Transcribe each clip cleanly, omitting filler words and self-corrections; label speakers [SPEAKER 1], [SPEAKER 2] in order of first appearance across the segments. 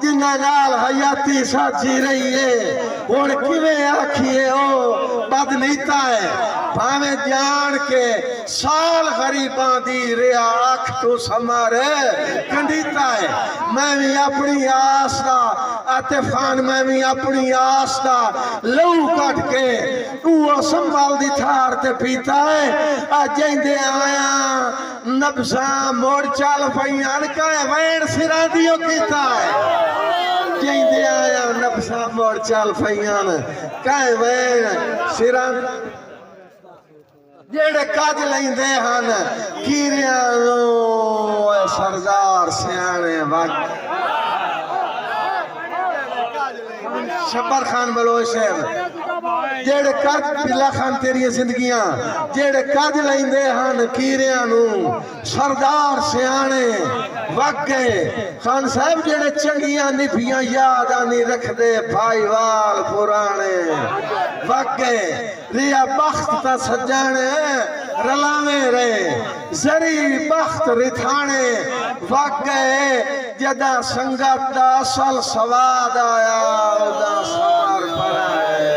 [SPEAKER 1] जिन्ना नाल हयाती साची रही है हुण किवें आखिए ओ बदनीता है भावे जान के साल गरीबां दी रिया आख तू समार कंडीता है मैं भी अपनी आस दा आतिफान मैं भी अपनी आस दा लहू कट के तू संभाल दी थार ते पीता है आ जेंदे आया नब्सा मोड़ चल पईयां कहे वैण सिरा दियो कीता है जेंदे आया नब्सा मोड़ चल पईयां कहे वैण सिरा जेड़े कज लेंदे हन कीरियां नो सरदार सियाने वक्त शब्बर खान बलोच साहब जेड़े कज बिल्ला खान तेरी जिंदगियां जेड़े कज लेंदे हन कीरियां नु सरदार सियाने वक्त गए खान साहब जेड़े चंगियां निभियां याद नहीं रखदे भाईवाल पुराने वक्त गए रिया बख्त ता सजाने रलावे रे जरी बख्त रिथाने वक्त गए जदा संगत दा असल सवाद आया उदा सार पराए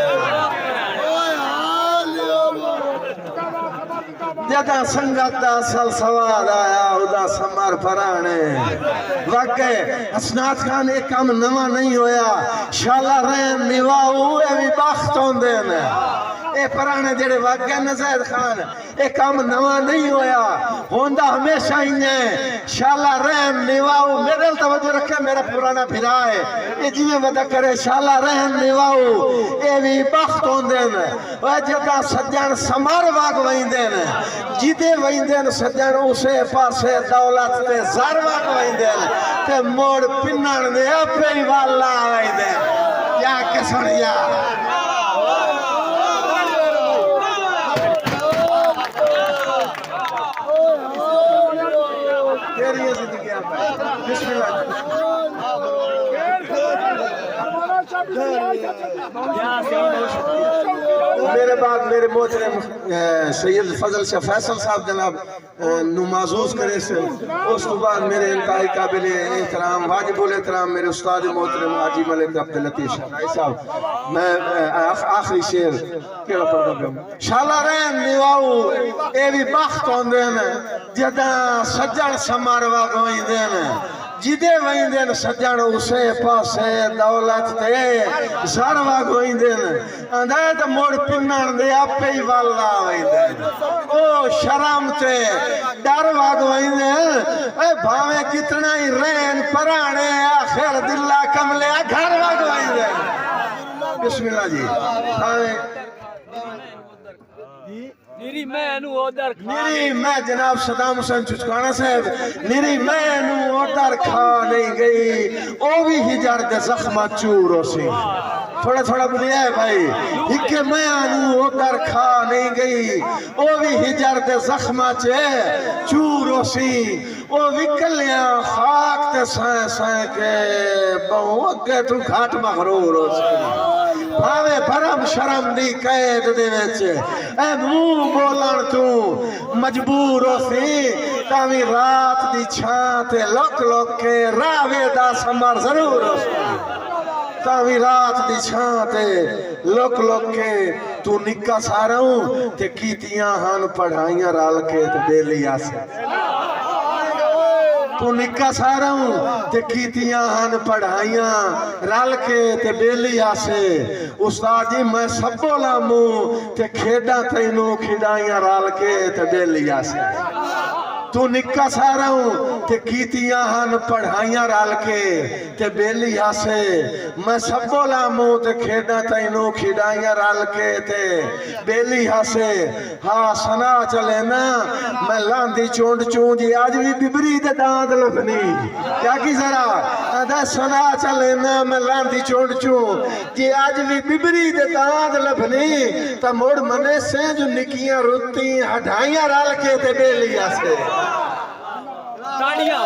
[SPEAKER 1] जदा संगत दा असल सवाद आया उदा समर पराने वक्त गए असनाद खान एक काम नवा नहीं होया शाला रहम निवाऊ ए भी बख्त होंदे ने ए पुराने जेड़े वाक़े न ज़ैद खान ए काम नवा नहीं होया होंदा हमेशा ही है शाला रहम निवाऊ मेरे तवज्जो रखे मेरा पुराना फिरा है ए जिवें वदा करे शाला रहम निवाऊ ए भी बख्त होंदे न ओ जदा सज्जन समर वाग वइंदे न जिदे वइंदे न सज्जन उसे पासे दौलत ते ज़र वाग वइंदे न ते मोड़ पिन्नण दे आपे ही वाला वइंदे या के सुनिया मेरे बाद मेरे मोहतरम सैयद फजल शाह फैसल साहब जनाब नुमाजूज करे से उस तो बाद मेरे इंतहाई काबिल एहतराम वाजिबुल एहतराम मेरे उस्ताद मोहतरम हाजी मलिक अब्दुल लतीफ शाह साहब मैं आखिरी शेर केड़ा पढ़दा पिया शाला रहम निवाऊ ए भी बख्त होंदे न जदा सज्जन समारवा गोइंदे न जिदे वइंदे न सज्जन उसे पासे दौलत ते सरवा गोइंदे न अंदे ते मोड़ पिन्नण दे आपे ही वाला वइंदे ओ शर्म ते डर वाग वइंदे ए भावे कितना ही रहन पराणे आखिर दिल्ला कमले घर वाग वइंदे बिस्मिल्लाह जी भावे
[SPEAKER 2] निरी मैनू ओदर
[SPEAKER 1] निरी मैं जनाब सदाम हुसैन चुचकाना साहब निरी मैनू ओदर खा नहीं गई ओ भी हिजर दे जख्मा चूर सी थोड़ा थोड़ा बुझिया है भाई हिके मैनू ओदर खा नहीं गई ओ भी हिजर दे जख्मा चे चूर सी ओ विकलिया खाक ते सै सै के बहु अगे तू घाट मगरूर सी भावे भरम शर्म दी कैद दे विच ए मुंह बोलन तू मजबूर सी तावी रात दी छां ते लुक लुक के रावे दा समर जरूर तावी रात दी छां ते लुक लुक के तू निक्का साराऊं ते कीतियां हन पढ़ाइयां रल के ते बेलिया से तू निक्का साराऊं ते कीतियां हन पढ़ाइयां रल के ते बेली आसे उस्ताद जी मैं सब लामू ते खेडा तैनू खिडाइयां रल के ते बेली आसे तू निक्का साराऊं ते कीतियां हन पढ़ाइयां रल के ते बेली आसे मैं सब लामू ते खेडा तैनू खिडाइयां रल के ते बेली आसे हाँ सना चले ना मैं लांदी चुंड चूं जी आज भी बिबरी दे दांत लफनी क्या की जरा अदा सना चले ना मैं लांदी चुंड चूं जी आज भी बिबरी दे दांत लफनी ता मोड़ मने से जो निकियां रुती हटाइयां रल के ते बेली आसे
[SPEAKER 2] ताड़ियां